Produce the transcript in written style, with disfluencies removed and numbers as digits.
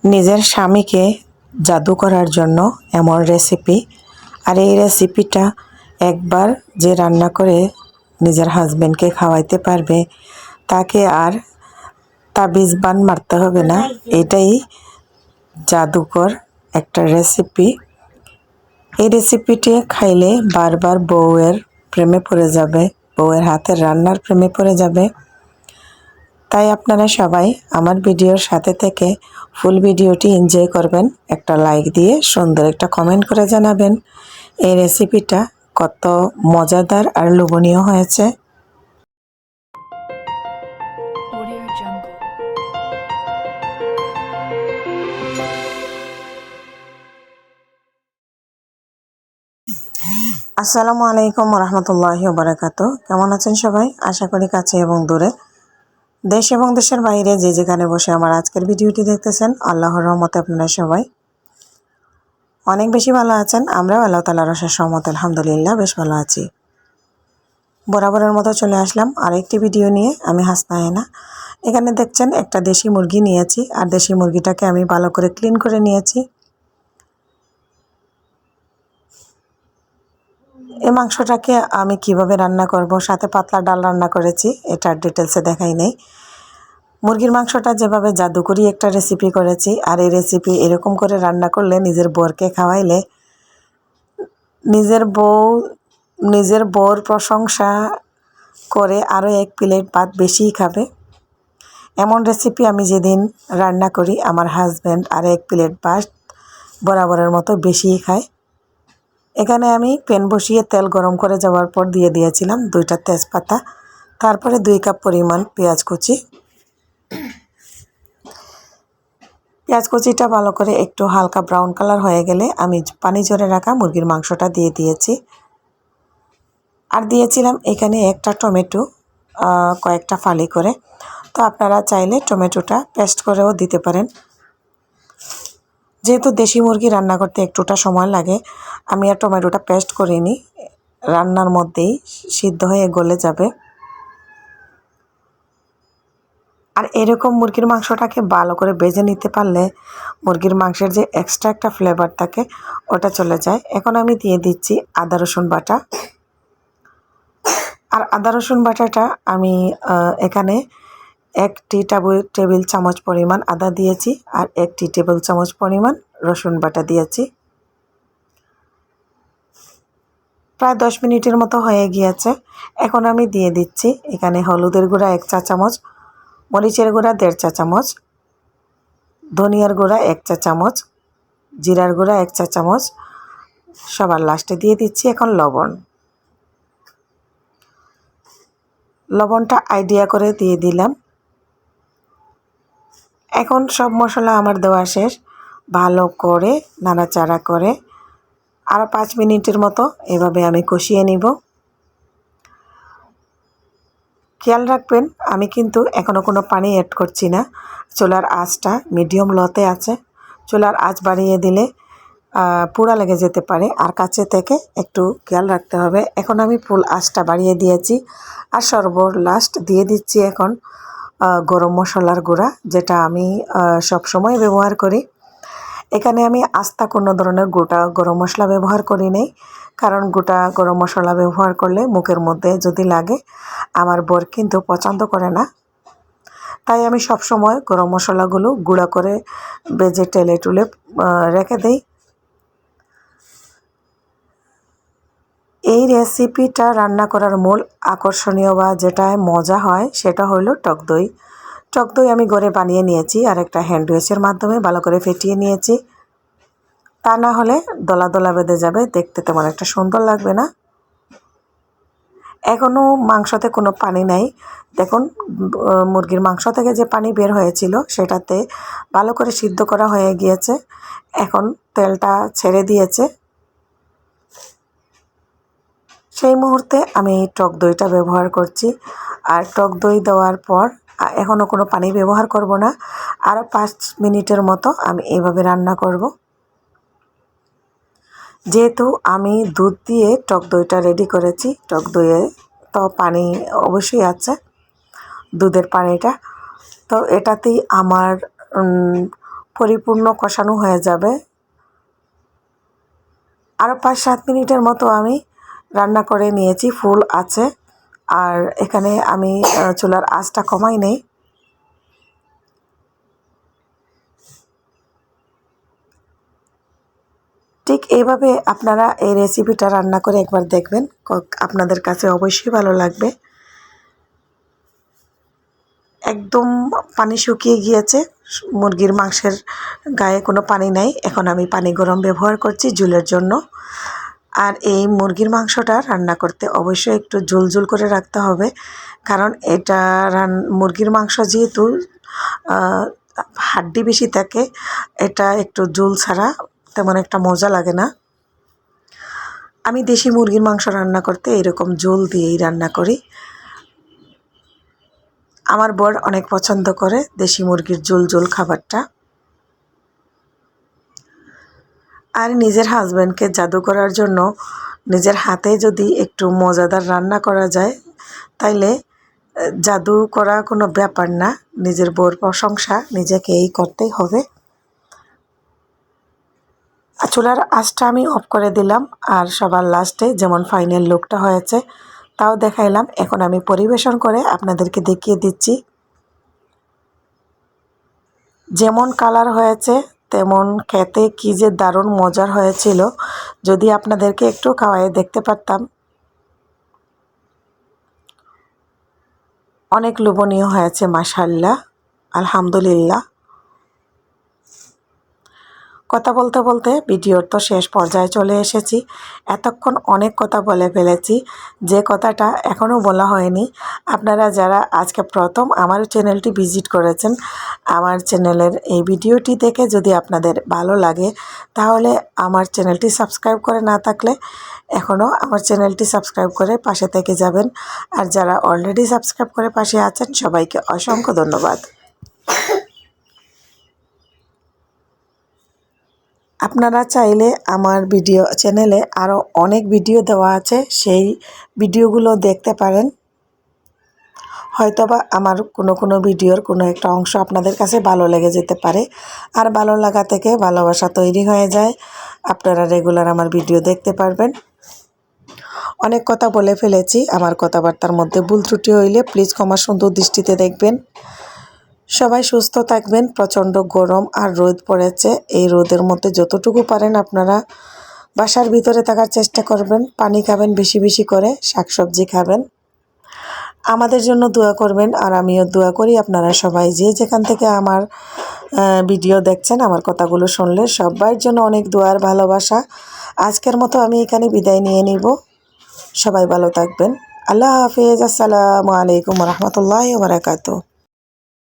নিজের স্বামীকে জাদু করার জন্য এমন রেসিপি। আর এই রেসিপিটা একবার যে রান্না করে নিজের হাজবেন্ডকে খাওয়াইতে পারবে, তাকে আর তাবিজ বান মারতে হবে না। এটাই জাদুকর একটা রেসিপি। এই রেসিপিটি খাইলে বারবার বউয়ের প্রেমে পড়ে যাবে, বউয়ের হাতের রান্নার প্রেমে পড়ে যাবে। তাই আপনারা সবাই আমার ভিডিওর সাথে থেকে ফুল ভিডিওটি এনজয় করবেন। একটা লাইক দিয়ে সুন্দর একটা কমেন্ট করে জানাবেন এই রেসিপিটা কত মজাদার আর লোভনীয় হয়েছে। আসসালামু আলাইকুম রহমতুল্লাহি ওয়া বারাকাতুহু। কেমন আছেন সবাই? আশা করি কাছে এবং দূরে, দেশ এবং দেশের বাইরে যে যেখানে বসে আমার আজকের ভিডিওটি দেখতেছেন, আল্লাহর রহমতে আপনারা সবাই অনেক বেশি ভালো আছেন। আমরাও আল্লাহ তাআলার অশেষ রহমতে আলহামদুলিল্লাহ বেশ ভালো আছি। বরাবরের মতো চলে আসলাম আরেকটি ভিডিও নিয়ে। আমি হাসনা হেনা। এখানে দেখছেন একটা দেশি মুরগি নিয়েছি, আর দেশি মুরগিটাকে আমি ভালো করে ক্লিন করে নিয়েছি। এই মাংসটাকে আমি কিভাবে রান্না করব, সাথে পাতলা ডাল রান্না করেছি, এটার ডিটেলসে দেখাই নেই। মুরগির মাংসটা যেভাবে জাদুকরি একটা রেসিপি করেছি, আর এই রেসিপি এরকম করে রান্না করলে নিজের বরকে খাওয়াইলে নিজের বউর প্রশংসা করে আরও এক প্লেট ভাত বেশিই খাবে। এমন রেসিপি আমি যেদিন রান্না করি, আমার হাজব্যান্ড আর এক প্লেট ভাত বরাবরের মতো বেশিই খায়। এখানে আমি প্যান বসিয়ে তেল গরম করে যাওয়ার পর দিয়ে দিয়েছিলাম 2টা তেজপাতা, তারপরে 2 কাপ পরিমাণ পেঁয়াজ কুচি। পেঁয়াজ কুচিটা ভালো করে একটু হালকা ব্রাউন কালার হয়ে গেলে আমি পানি ঝরে রাখা মুরগির মাংসটা দিয়ে দিয়েছি। আর দিয়েছিলাম এখানে একটা টমেটো, কয়েকটা ফালি করে। তো আপনারা চাইলে টমেটোটা পেস্ট করেও দিতে পারেন। যেহেতু দেশি মুরগি রান্না করতে একটুটা সময় লাগে, আমি আর টমেটোটা পেস্ট করিনি, রান্নার মধ্যেই সিদ্ধ হয়ে গলে যাবে। আর এরকম মুরগির মাংসটাকে ভালো করে ভেজে নিতে পারলে মুরগির মাংসের যে এক্সট্রা একটা ফ্লেভার থাকে ওটা চলে যায়। এখন আমি দিয়ে দিচ্ছি আদা রসুন বাটা। আর আদা রসুন বাটাটা আমি এখানে 1 টেবিল চামচ পরিমাণ আদা দিয়েছি, আর 1 টেবিল চামচ পরিমাণ রসুন বাটা দিয়েছি। প্রায় 10 মিনিটের মতো হয়ে গিয়েছে। এখন আমি দিয়ে দিচ্ছি এখানে হলুদের গুঁড়া 1 চা চামচ, মরিচের গুঁড়া 1.5 চা চামচ, ধনিয়ার গুঁড়া 1 চা চামচ, জিরার গুঁড়া 1 চা চামচ, সবার লাস্টে দিয়ে দিচ্ছি এখন লবণটা আইডিয়া করে দিয়ে দিলাম। এখন সব মশলা আমার দেওয়া শেষ। ভালো করে নাড়াচাড়া করে আরও 5 মিনিটের মতো এভাবে আমি কষিয়ে নিব। খেয়াল রাখবেন, আমি কিন্তু এখনও কোনো পানি অ্যাড করছি না। চুলার আঁচটা মিডিয়াম লোতে আছে। চুলার আঁচ বাড়িয়ে দিলে পোড়া লেগে যেতে পারে, আর কাছে থেকে একটু খেয়াল রাখতে হবে। এখন আমি ফুল আঁচটা বাড়িয়ে দিয়েছি। আর সর্বলাস্ট দিয়ে দিচ্ছি এখন গরম মশলার গুঁড়া, যেটা আমি সব সময় ব্যবহার করি। এখানে আমি আস্তা কোনো ধরনের গোটা গরম মশলা ব্যবহার করি নাই, কারণ গোটা গরম মশলা ব্যবহার করলে মুখের মধ্যে যদি লাগে আমার বর কিন্তু পছন্দ করে না। তাই আমি সব সময় গরম মশলাগুলো গুঁড়া করে বেজে টেলে টুলে রেখে দেই। এই রেসিপিটা রান্না করার মূল আকর্ষণীয় বা যেটা মজা হয় সেটা হলো টক দই। টক দই আমি ঘরে বানিয়ে নিয়েছি, আর একটা হ্যান্ড ওয়াশের মাধ্যমে ভালো করে ফেটিয়ে নিয়েছি। তা না হলে দলা দলা বেঁধে যাবে, দেখতে তেমন একটা সুন্দর লাগবে না। এখনও মাংসতে কোনো পানি নাই। দেখুন, মুরগির মাংস থেকে যে পানি বের হয়েছিল সেটাতে ভালো করে সিদ্ধ করা হয়ে গিয়েছে। এখন তেলটা ছেড়ে দিয়েছে। সেই মুহূর্তে আমি টক দইটা ব্যবহার করছি। আর টক দই দেওয়ার পর এখনও কোনো পানি ব্যবহার করব না। আরও 5 মিনিটের মতো আমি এইভাবে রান্না করব। যেহেতু আমি দুধ দিয়ে টক দইটা রেডি করেছি, টক দইয়ে তো পানি অবশ্যই আছে, দুধের পানিটা তো এটাতেই আমার পরিপূর্ণ কষানো হয়ে যাবে। আরও 5-7 মিনিটের মতো আমি রান্না করে নিয়েছি ফুল আছে। আর এখানে আমি চুলার আঁচটা কমাই নেই। ঠিক এইভাবে আপনারা এই রেসিপিটা রান্না করে একবার দেখবেন, আপনাদের কাছে অবশ্যই ভালো লাগবে। একদম পানি শুকিয়ে গিয়েছে, মুরগির মাংসের গায়ে কোনো পানি নাই। এখন আমি পানি গরম ব্যবহার করছি ঝোলের জন্য। আর এই মুরগির মাংসটা রান্না করতে অবশ্যই একটু ঝোল করে রাখতে হবে, কারণ এটা মুরগির মাংস যেহেতু হাড্ডি বেশি থাকে, এটা একটু ঝোল ছাড়া তেমন একটা মজা লাগে না। আমি দেশি মুরগির মাংস রান্না করতে এরকম ঝোল দিয়েই রান্না করি। আমার বর অনেক পছন্দ করে দেশি মুরগির ঝোল খাবারটা। আর নিজের হাজব্যান্ডকে জাদু করার জন্য নিজের হাতে যদি একটু মজাদার রান্না করা যায়, তাইলে জাদু করা কোনো ব্যাপার না। নিজের বউর প্রশংসা নিজেকেই করতেই হবে। চুলার আঁচটা আমি অফ করে দিলাম, আর সবার লাস্টে যেমন ফাইনাল লুকটা হয়েছে তাও দেখাইলাম। এখন আমি পরিবেশন করে আপনাদেরকে দেখিয়ে দিচ্ছি। যেমন কালার হয়েছে তেমন খেতে কী যে দারুণ মজার হয়েছিল, যদি আপনাদেরকে একটু খাওয়াই দেখতে পারতাম। অনেক লোভনীয় হয়েছে, মাশাআল্লাহ, আলহামদুলিল্লাহ। কথা বলতে বলতে ভিডিওর তো শেষ পর্যায়ে চলে এসেছি। এতক্ষণ অনেক কথা বলে ফেলেছি, যে কথাটা এখনও বলা হয়নি। আপনারা যারা আজকে প্রথম আমার চ্যানেলটি ভিজিট করেছেন, আমার চ্যানেলের এই ভিডিওটি দেখে যদি আপনাদের ভালো লাগে, তাহলে আমার চ্যানেলটি সাবস্ক্রাইব করে না থাকলে এখনও আমার চ্যানেলটি সাবস্ক্রাইব করে পাশে থেকে যাবেন। আর যারা অলরেডি সাবস্ক্রাইব করে পাশে আছেন, সবাইকে অসংখ্য ধন্যবাদ। আপনারা চাইলে আমার ভিডিও চ্যানেলে আরও অনেক ভিডিও দেওয়া আছে, সেই ভিডিওগুলো দেখতে পারেন। হয়তোবা আমার কোনো ভিডিওর কোনো একটা অংশ আপনাদের কাছে ভালো লেগে যেতে পারে, আর ভালো লাগা থেকে ভালোবাসা তৈরি হয়ে যায়। আপনারা রেগুলার আমার ভিডিও দেখতে পারবেন। অনেক কথা বলে ফেলেছি, আমার কথাবার্তার মধ্যে ভুল ত্রুটি হইলে প্লিজ ক্ষমা সুন্দর দৃষ্টিতে দেখবেন। সবাই সুস্থ থাকবেন। প্রচণ্ড গরম আর রোদ পড়েছে, এই রোদের মধ্যে যতটুকু পারেন আপনারা বাসার ভিতরে থাকার চেষ্টা করবেন। পানি খাবেন বেশি বেশি করে, শাকসবজি খাবেন। আমাদের জন্য দোয়া করবেন, আর আমিও দোয়া করি আপনারা সবাই যে যেখান থেকে আমার ভিডিও দেখছেন, আমার কথাগুলো শুনলে সবার জন্য অনেক দোয়ার ভালোবাসা। আজকের মতো আমি এখানে বিদায় নিয়ে নিব। সবাই ভালো থাকবেন। আল্লাহ হাফেজ। আসসালামু আলাইকুম রহমতুল্লাহি ওয়া বারাকাতুহু।